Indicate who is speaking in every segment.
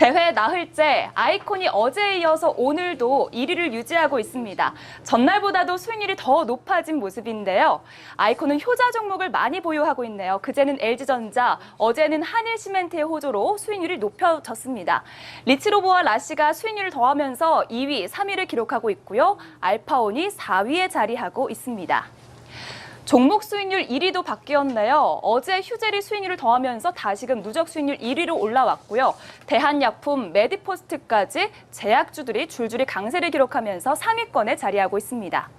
Speaker 1: 대회 나흘째 아이콘이 어제에 이어서 오늘도 1위를 유지하고 있습니다. 전날보다도 수익률이 더 높아진 모습인데요. 아이콘은 효자 종목을 많이 보유하고 있네요. 그제는 LG전자, 어제는 한일시멘트의 호조로 수익률이 높여졌습니다. 리치로보와 라시가 수익률을 더하면서 2위, 3위를 기록하고 있고요. 알파온이 4위에 자리하고 있습니다. 종목 수익률 1위도 바뀌었네요. 어제 휴젤이 수익률을 더하면서 다시금 누적 수익률 1위로 올라왔고요. 대한약품, 메디포스트까지 제약주들이 줄줄이 강세를 기록하면서 상위권에 자리하고 있습니다.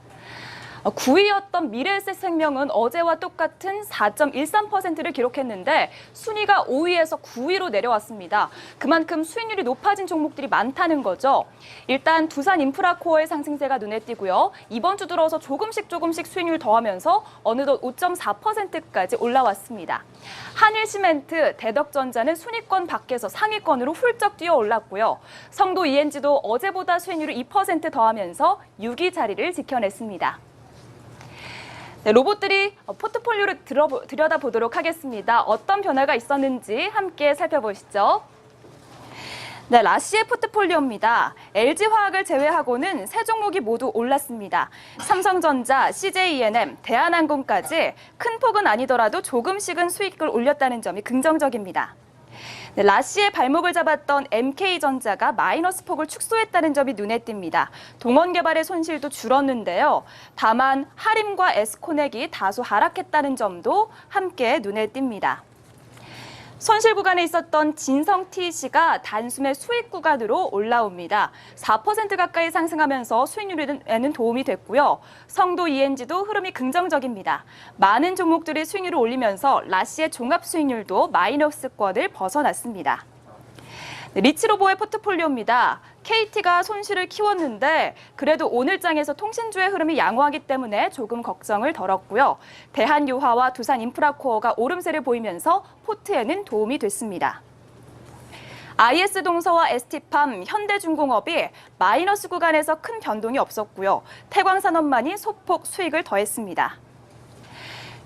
Speaker 1: 9위였던 미래에셋생명은 어제와 똑같은 4.13%를 기록했는데 순위가 5위에서 9위로 내려왔습니다. 그만큼 수익률이 높아진 종목들이 많다는 거죠. 일단 두산인프라코어의 상승세가 눈에 띄고요. 이번 주 들어서 조금씩 수익률 더하면서 어느덧 5.4%까지 올라왔습니다. 한일시멘트, 대덕전자는 순위권 밖에서 상위권으로 훌쩍 뛰어 올랐고요. 성도 ENG도 어제보다 수익률을 2% 더하면서 6위 자리를 지켜냈습니다. 네, 로봇들이 포트폴리오를 들여다보도록 하겠습니다. 어떤 변화가 있었는지 함께 살펴보시죠. 네, 라시의 포트폴리오입니다. LG화학을 제외하고는 세 종목이 모두 올랐습니다. 삼성전자, CJENM, 대한항공까지 큰 폭은 아니더라도 조금씩은 수익을 올렸다는 점이 긍정적입니다. 네, 라시의 발목을 잡았던 MK전자가 마이너스 폭을 축소했다는 점이 눈에 띕니다. 동원개발의 손실도 줄었는데요. 다만 하림과 에스코넥이 다소 하락했다는 점도 함께 눈에 띕니다. 손실 구간에 있었던 진성TC가 단숨에 수익 구간으로 올라옵니다. 4% 가까이 상승하면서 수익률에는 도움이 됐고요. 성도 ENG도 흐름이 긍정적입니다. 많은 종목들이 수익률을 올리면서 라시의 종합 수익률도 마이너스권을 벗어났습니다. 리치로보의 포트폴리오입니다. KT가 손실을 키웠는데 그래도 오늘 장에서 통신주의 흐름이 양호하기 때문에 조금 걱정을 덜었고요. 대한유화와 두산인프라코어가 오름세를 보이면서 포트에는 도움이 됐습니다. IS동서와 ST팜, 현대중공업이 마이너스 구간에서 큰 변동이 없었고요. 태광산업만이 소폭 수익을 더했습니다.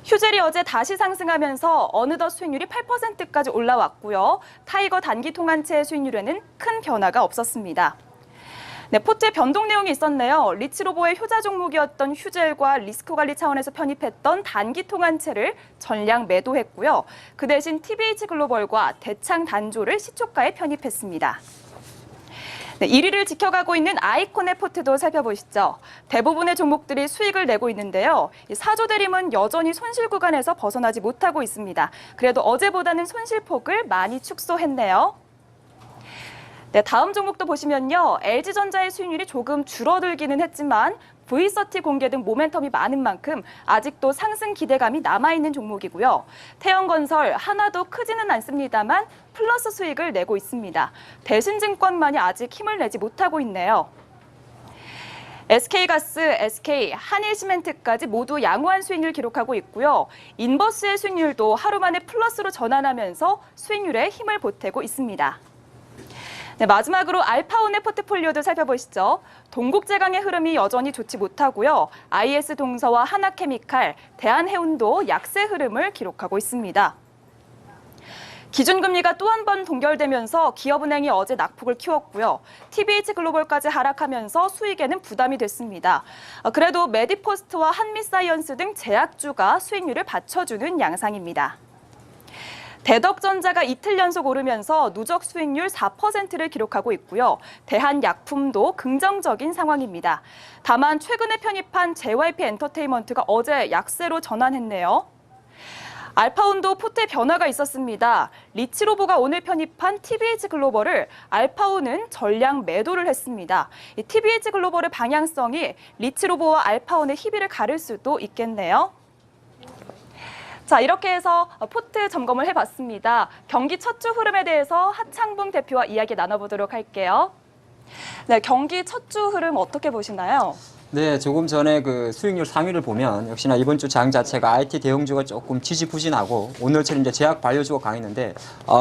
Speaker 1: 휴젤이 어제 다시 상승하면서 어느덧 수익률이 8%까지 올라왔고요. 타이거 단기통한체의 수익률에는 큰 변화가 없었습니다. 네, 포트에 변동 내용이 있었네요. 리치로보의 효자 종목이었던 휴젤과 리스크 관리 차원에서 편입했던 단기통한체를 전량 매도했고요. 그 대신 TBH글로벌과 대창단조를 시초가에 편입했습니다. 네, 1위를 지켜가고 있는 아이콘의 포트도 살펴보시죠. 대부분의 종목들이 수익을 내고 있는데요. 사조대림은 여전히 손실 구간에서 벗어나지 못하고 있습니다. 그래도 어제보다는 손실폭을 많이 축소했네요. 네, 다음 종목도 보시면요. LG전자의 수익률이 조금 줄어들기는 했지만 V30 공개 등 모멘텀이 많은 만큼 아직도 상승 기대감이 남아있는 종목이고요. 태영건설, 하나도 크지는 않습니다만 플러스 수익을 내고 있습니다. 대신증권만이 아직 힘을 내지 못하고 있네요. SK가스, SK, 한일시멘트까지 모두 양호한 수익률 기록하고 있고요. 인버스의 수익률도 하루 만에 플러스로 전환하면서 수익률에 힘을 보태고 있습니다. 네, 마지막으로 알파온의 포트폴리오도 살펴보시죠. 동국제강의 흐름이 여전히 좋지 못하고요. IS동서와 하나케미칼, 대한해운도 약세 흐름을 기록하고 있습니다. 기준금리가 또 한 번 동결되면서 기업은행이 어제 낙폭을 키웠고요. TBH글로벌까지 하락하면서 수익에는 부담이 됐습니다. 그래도 메디포스트와 한미사이언스 등 제약주가 수익률을 받쳐주는 양상입니다. 대덕전자가 이틀 연속 오르면서 누적 수익률 4%를 기록하고 있고요. 대한약품도 긍정적인 상황입니다. 다만 최근에 편입한 JYP엔터테인먼트가 어제 약세로 전환했네요. 알파온도 포트에 변화가 있었습니다. 리치로보가 오늘 편입한 TBH글로벌을 알파온은 전량 매도를 했습니다. TBH글로벌의 방향성이 리치로보와 알파온의 희비를 가를 수도 있겠네요. 자, 이렇게 해서 포트 점검을 해봤습니다. 경기 첫 주 흐름에 대해서 하창봉 대표와 이야기 나눠보도록 할게요. 네, 경기 첫 주 흐름 어떻게 보시나요?
Speaker 2: 네, 조금 전에 그 수익률 상위를 보면 역시나 이번 주 장 자체가 IT 대형주가 조금 지지부진하고 오늘처럼 이제 제약 바이오주가 강했는데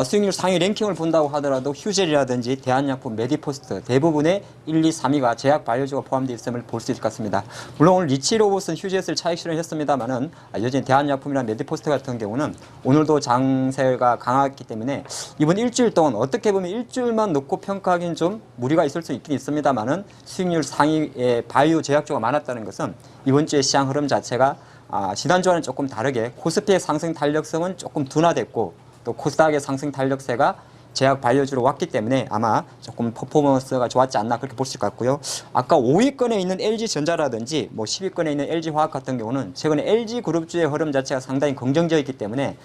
Speaker 2: 수익률 상위 랭킹을 본다고 하더라도 휴젤이라든지 대한약품, 메디포스트 대부분의 1, 2, 3위가 제약 바이오주가 포함되어 있음을 볼 수 있을 것 같습니다. 물론 오늘 리치로봇은 휴젤을 차익 실현했습니다만은 여전히 대한약품이나 메디포스트 같은 경우는 오늘도 장세가 강했기 때문에 이번 일주일 동안 어떻게 보면 일주일만 놓고 평가하기는 좀 무리가 있을 수 있긴 있습니다만은 수익률 상위의 바이오 제약주가 많았다는 것은 이번 주의 시장 흐름 자체가 지난주와는 조금 다르게 코스피의 상승 탄력성은 조금 둔화됐고 또 코스닥의 상승 탄력세가 제약 바이오주로 왔기 때문에 아마 조금 퍼포먼스가 좋았지 않나 그렇게 볼 수 있을 것 같고요. 아까 5위권에 있는 LG전자라든지 뭐 10위권에 있는 LG화학 같은 경우는 최근에 LG그룹주의 흐름 자체가 상당히 긍정적이기 때문에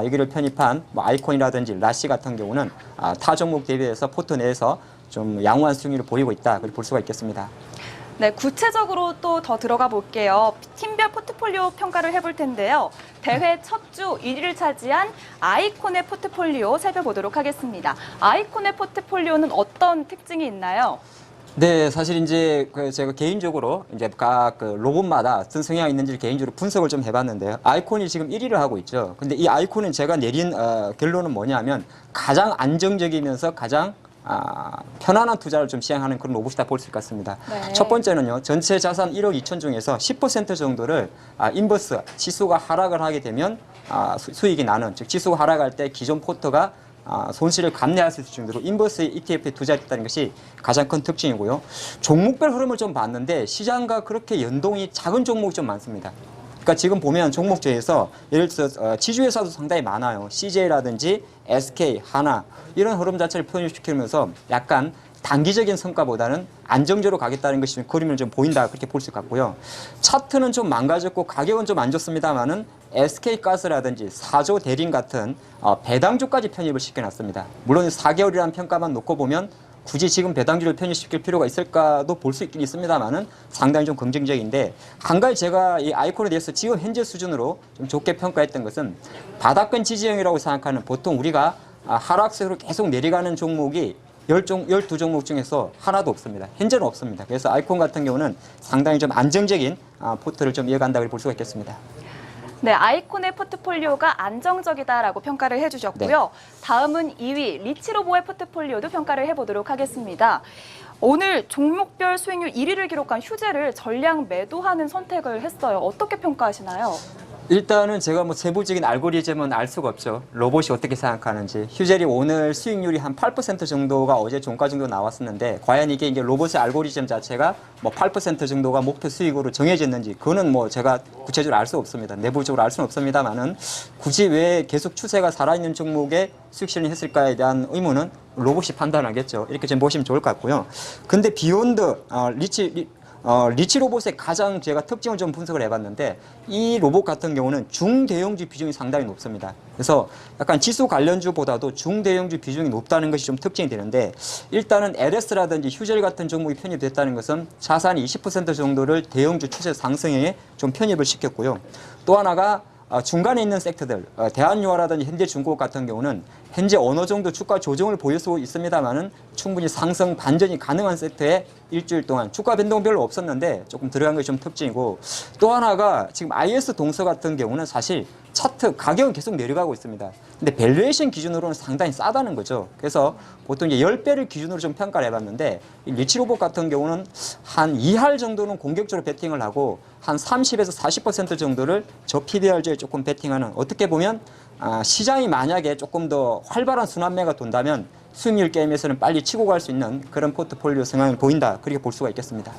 Speaker 2: 여기를 편입한 뭐 아이콘이라든지 라시 같은 경우는 타 종목 대비해서 포트 내에서 좀 양호한 수익률을 보이고 있다 그렇게 볼 수가 있겠습니다.
Speaker 1: 네, 구체적으로 또 더 들어가 볼게요. 팀별 포트폴리오 평가를 해볼 텐데요. 대회 첫 주 1위를 차지한 아이콘의 포트폴리오 살펴보도록 하겠습니다. 아이콘의 포트폴리오는 어떤 특징이 있나요?
Speaker 2: 네, 사실 이제 제가 개인적으로 이제 각 로봇마다 어떤 성향이 있는지를 개인적으로 분석을 좀 해봤는데요. 아이콘이 지금 1위를 하고 있죠. 근데 이 아이콘은 제가 내린 결론은 뭐냐면 가장 안정적이면서 가장 편안한 투자를 좀 시행하는 그런 로봇이다 볼 수 있을 것 같습니다.
Speaker 1: 네.
Speaker 2: 첫 번째는요, 전체 자산 1억 2천 중에서 10% 정도를 인버스, 지수가 하락을 하게 되면 수익이 나는, 즉 지수가 하락할 때 기존 포트가 손실을 감내할 수 있을 정도로 인버스 ETF에 투자했다는 것이 가장 큰 특징이고요. 종목별 흐름을 좀 봤는데 시장과 그렇게 연동이 작은 종목이 좀 많습니다. 그러니까 지금 보면 종목주에서 예를 들어서 지주회사도 상당히 많아요. CJ라든지 SK, 하나 이런 흐름 자체를 편입시키면서 약간 단기적인 성과보다는 안정적으로 가겠다는 것이 그림을 좀 보인다 그렇게 볼 수 있을 것 같고요. 차트는 좀 망가졌고 가격은 좀 안 좋습니다만은 SK가스라든지 사조 대림 같은 배당주까지 편입을 시켜놨습니다. 물론 4개월이라는 평가만 놓고 보면 굳이 지금 배당주를 편입시킬 필요가 있을까도 볼 수 있긴 있습니다만은 상당히 좀 긍정적인데 한 가지 제가 이 아이콘에 대해서 지금 현재 수준으로 좀 좋게 평가했던 것은 바닥권 지지형이라고 생각하는 보통 우리가 하락세로 계속 내려가는 종목이 12종목 중에서 하나도 없습니다. 현재는 없습니다. 그래서 아이콘 같은 경우는 상당히 좀 안정적인 포트를 좀 이어간다고 볼 수가 있겠습니다.
Speaker 1: 네, 아이콘의 포트폴리오가 안정적이다라고 평가를 해주셨고요.
Speaker 2: 네.
Speaker 1: 다음은 2위 리치로보의 포트폴리오도 평가를 해보도록 하겠습니다. 오늘 종목별 수익률 1위를 기록한 휴젤을 전량 매도하는 선택을 했어요. 어떻게 평가하시나요?
Speaker 2: 일단은 제가 뭐 세부적인 알고리즘은 알 수가 없죠. 로봇이 어떻게 생각하는지. 휴젤이 오늘 수익률이 한 8% 정도가 어제 종가 정도 나왔었는데 과연 이게 이제 로봇의 알고리즘 자체가 뭐 8% 정도가 목표 수익으로 정해졌는지 그거는 뭐 제가 구체적으로 알 수 없습니다. 내부적으로 알 수는 없습니다만은 굳이 왜 계속 추세가 살아있는 종목에 수익 실현이 했을까에 대한 의문은 로봇이 판단하겠죠. 이렇게 좀 보시면 좋을 것 같고요. 근데 비욘드 리치 로봇의 가장 제가 특징을 좀 분석을 해봤는데 이 로봇 같은 경우는 중대형주 비중이 상당히 높습니다. 그래서 약간 지수 관련주보다도 중대형주 비중이 높다는 것이 좀 특징이 되는데 일단은 LS라든지 휴젤 같은 종목이 편입됐다는 것은 자산이 20% 정도를 대형주 추세 상승에 좀 편입을 시켰고요. 또 하나가 중간에 있는 섹터들, 대한유화라든지 현대중공업 같은 경우는 현재 어느 정도 주가 조정을 보일 수 있습니다만은 충분히 상승 반전이 가능한 섹터에 일주일 동안 주가 변동 별로 없었는데 조금 들어간 것이 좀 특징이고 또 하나가 지금 IS 동서 같은 경우는 사실 차트 가격은 계속 내려가고 있습니다. 근데 밸류에이션 기준으로는 상당히 싸다는 거죠. 그래서 보통 이제 10배를 기준으로 좀 평가를 해봤는데 이 리치로봇 같은 경우는 한 2할 정도는 공격적으로 베팅을 하고 한 30에서 40% 정도를 저 PBR주에 조금 베팅하는 어떻게 보면 시장이 만약에 조금 더 활발한 순환매가 돈다면 수익률 게임에서는 빨리 치고 갈 수 있는 그런 포트폴리오 성향을 보인다. 그렇게 볼 수가 있겠습니다.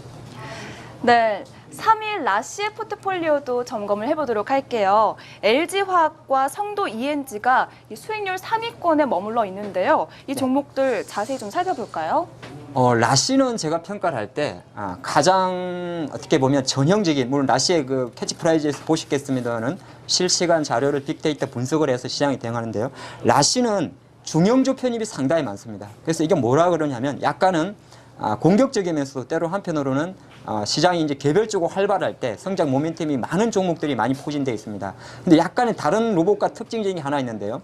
Speaker 1: 네, 3위 라시의 포트폴리오도 점검을 해보도록 할게요. LG화학과 성도 ENG가 수익률 3위권에 머물러 있는데요. 이 종목들 자세히 좀 살펴볼까요?
Speaker 2: 라시는 제가 평가를 할 때 가장 어떻게 보면 전형적인 물론 라시의 그 캐치프라이즈에서 보시겠습니다는 실시간 자료를 빅데이터 분석을 해서 시장이 대응하는데요. 라시는 중형주 편입이 상당히 많습니다. 그래서 이게 뭐라 그러냐면 약간은 공격적이면서도 때로 한편으로는 시장이 이제 개별적으로 활발할 때 성장 모멘텀이 많은 종목들이 많이 포진되어 있습니다. 근데 약간의 다른 로봇과 특징적인 게 하나 있는데요.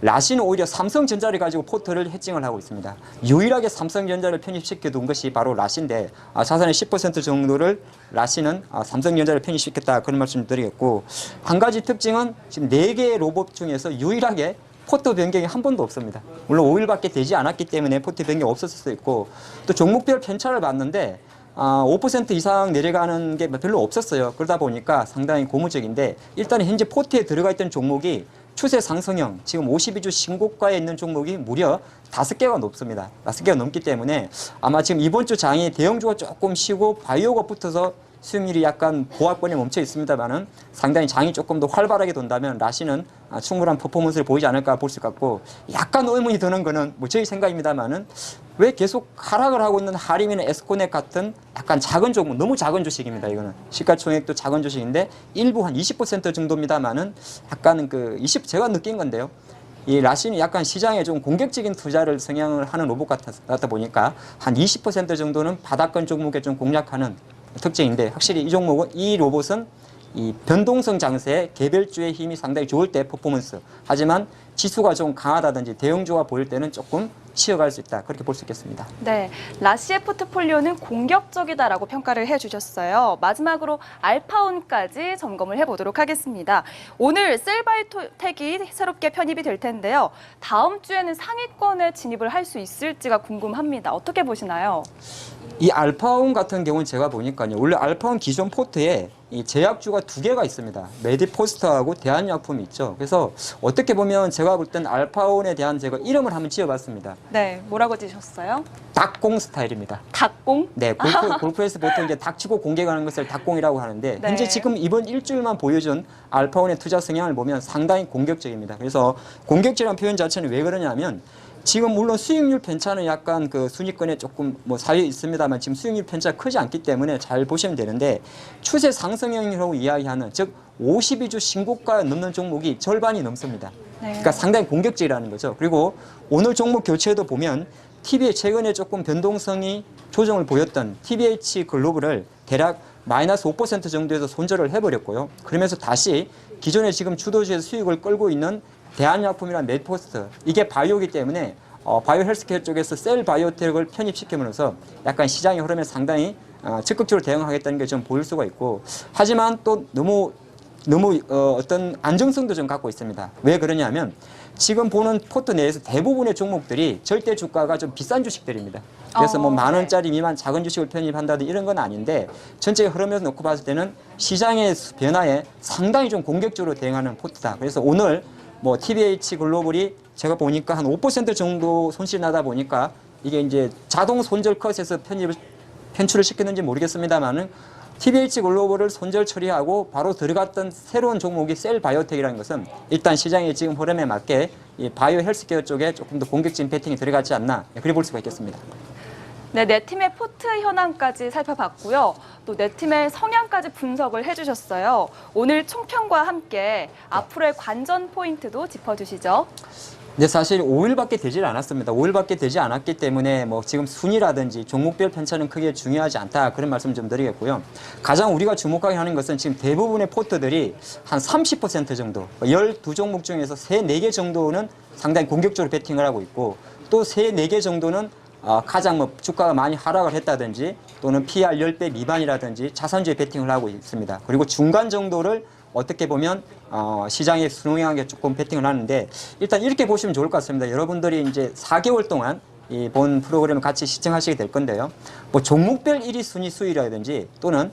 Speaker 2: 라시는 오히려 삼성전자를 가지고 포트를 해칭을 하고 있습니다. 유일하게 삼성전자를 편입시켜 둔 것이 바로 라시인데 자산의 10% 정도를 라시는 삼성전자를 편입시켰다 그런 말씀 드리겠고, 한 가지 특징은 지금 4개의 로봇 중에서 유일하게 포트 변경이 한 번도 없습니다. 물론 5일밖에 되지 않았기 때문에 포트 변경이 없었을 수도 있고, 또 종목별 편차를 봤는데 5% 이상 내려가는 게 별로 없었어요. 그러다 보니까 상당히 고무적인데, 일단 현재 포트에 들어가 있던 종목이 추세 상승형, 지금 52주 신고가에 있는 종목이 무려 5개가 넘습니다. 5개가 넘기 때문에 아마 지금 이번 주 장이 대형주가 조금 쉬고 바이오가 붙어서 수익률이 약간 보합권에 멈춰 있습니다만은 상당히 장이 조금 더 활발하게 돈다면 라시는 충분한 퍼포먼스를 보이지 않을까 볼 수 있고, 약간 의문이 드는 거는 뭐 저희 생각입니다만은 왜 계속 하락을 하고 있는 하림이나 에스코넥 같은 약간 작은 종목, 너무 작은 주식입니다. 이거는 시가총액도 작은 주식인데 일부 한 20% 정도입니다만은 약간 제가 느낀 건데요. 이 라시는 약간 시장에 좀 공격적인 투자를 성향을 하는 로봇 같다 보니까 한 20% 정도는 바닥권 종목에 좀 공략하는 특징인데, 확실히 이 종목은, 이 로봇은 이 변동성 장세에 개별주의 힘이 상당히 좋을 때 퍼포먼스, 하지만 지수가 좀 강하다든지 대형주가 보일 때는 조금 치어갈 수 있다, 그렇게 볼 수 있겠습니다.
Speaker 1: 네, 라시의 포트폴리오는 공격적이다라고 평가를 해주셨어요. 마지막으로 알파온까지 점검을 해보도록 하겠습니다. 오늘 셀바이텍이 새롭게 편입이 될 텐데요. 다음 주에는 상위권에 진입을 할 수 있을지가 궁금합니다. 어떻게 보시나요?
Speaker 2: 이 알파온 같은 경우는 제가 보니까요, 원래 알파온 기존 포트에 이 제약주가 2개가 있습니다. 메디포스터하고 대한약품이 있죠. 그래서 어떻게 보면 제가 볼 땐 알파온에 대한 제가 이름을 한번 지어봤습니다.
Speaker 1: 네, 뭐라고 지셨어요?
Speaker 2: 닭공 스타일입니다.
Speaker 1: 닭공?
Speaker 2: 네, 골프에서 보통 이제 닥치고 공격하는 것을 닭공이라고 하는데,
Speaker 1: 네.
Speaker 2: 현재 지금 이번 일주일만 보여준 알파온의 투자 성향을 보면 상당히 공격적입니다. 그래서 공격적이라는 표현 자체는 왜 그러냐면, 지금 물론 수익률 편차는 약간 순위권에 조금 사이에 있습니다만 지금 수익률 편차가 크지 않기 때문에 잘 보시면 되는데, 추세 상승형이라고 이야기하는, 즉 52주 신고가 넘는 종목이 절반이 넘습니다.
Speaker 1: 네.
Speaker 2: 그러니까 상당히 공격적이라는 거죠. 그리고 오늘 종목 교체도 보면 최근에 조금 변동성이 조정을 보였던 TBH 글로벌을 대략 마이너스 5% 정도에서 손절을 해버렸고요. 그러면서 다시 기존에 지금 주도주에서 수익을 끌고 있는 대한약품이란 메디포스트, 이게 바이오이기 때문에 바이오 헬스케어 쪽에서 셀 바이오텍을 편입시키면서 약간 시장의 흐름에 상당히 적극적으로 대응하겠다는 게 좀 보일 수가 있고, 하지만 또 너무 어떤 안정성도 좀 갖고 있습니다. 왜 그러냐면 지금 보는 포트 내에서 대부분의 종목들이 절대 주가가 좀 비싼 주식들입니다. 그래서 뭐 10,000원짜리 미만 작은 주식을 편입한다든지 이런 건 아닌데, 전체 흐름에서 놓고 봤을 때는 시장의 변화에 상당히 좀 공격적으로 대응하는 포트다. 그래서 오늘 TBH 글로벌이 제가 보니까 한 5% 정도 손실 나다 보니까 이게 이제 자동 손절 컷에서 편출을 시켰는지 모르겠습니다만은, TBH 글로벌을 손절 처리하고 바로 들어갔던 새로운 종목이 셀 바이오텍이라는 것은 일단 시장의 지금 흐름에 맞게 이 바이오 헬스케어 쪽에 조금 더 공격적인 배팅이 들어가지 않나, 그렇게 볼 수가 있겠습니다.
Speaker 1: 네, 네 팀의 포트 현황까지 살펴봤고요. 또 네 팀의 성향까지 분석을 해주셨어요. 오늘 총평과 함께 앞으로의 관전 포인트도 짚어주시죠.
Speaker 2: 네, 사실 5일밖에 되질 않았습니다. 5일밖에 되지 않았기 때문에 지금 순위라든지 종목별 편차는 크게 중요하지 않다, 그런 말씀 좀 드리겠고요. 가장 우리가 주목하게 하는 것은 지금 대부분의 포트들이 한 30% 정도, 12종목 중에서 3, 4개 정도는 상당히 공격적으로 배팅을 하고 있고, 또 3, 4개 정도는 가장 주가가 많이 하락을 했다든지 또는 PR 10배 미만이라든지 자산주에 배팅을 하고 있습니다. 그리고 중간 정도를 어떻게 보면 시장에 순응하게 조금 배팅을 하는데, 일단 이렇게 보시면 좋을 것 같습니다. 여러분들이 이제 4개월 동안 이 본 프로그램을 같이 시청하시게 될 건데요. 종목별 1위 순위 수위라든지 또는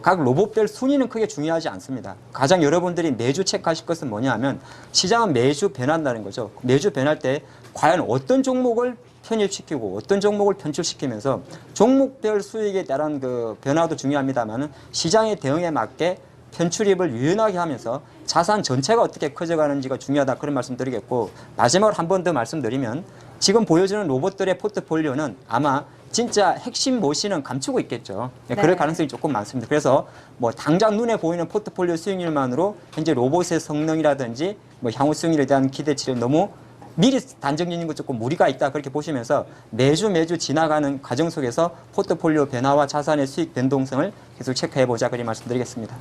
Speaker 2: 각 로봇별 순위는 크게 중요하지 않습니다. 가장 여러분들이 매주 체크하실 것은 뭐냐 하면, 시장은 매주 변한다는 거죠. 매주 변할 때 과연 어떤 종목을 편입시키고 어떤 종목을 편출시키면서 종목별 수익에 따른 변화도 중요합니다만, 시장의 대응에 맞게 편출입을 유연하게 하면서 자산 전체가 어떻게 커져가는지가 중요하다, 그런 말씀 드리겠고, 마지막으로 한 번 더 말씀드리면, 지금 보여주는 로봇들의 포트폴리오는 아마 진짜 핵심 모시는 감추고 있겠죠. 네, 그럴 가능성이 조금 많습니다. 그래서 당장 눈에 보이는 포트폴리오 수익률만으로 현재 로봇의 성능이라든지 향후 수익률에 대한 기대치를 너무 미리 단정 짓는 것 조금 무리가 있다, 그렇게 보시면서 매주 지나가는 과정 속에서 포트폴리오 변화와 자산의 수익 변동성을 계속 체크해보자, 그렇게 말씀드리겠습니다.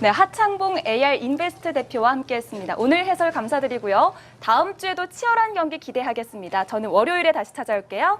Speaker 1: 네, 하창봉 AR 인베스트 대표와 함께했습니다. 오늘 해설 감사드리고요. 다음 주에도 치열한 경기 기대하겠습니다. 저는 월요일에 다시 찾아올게요.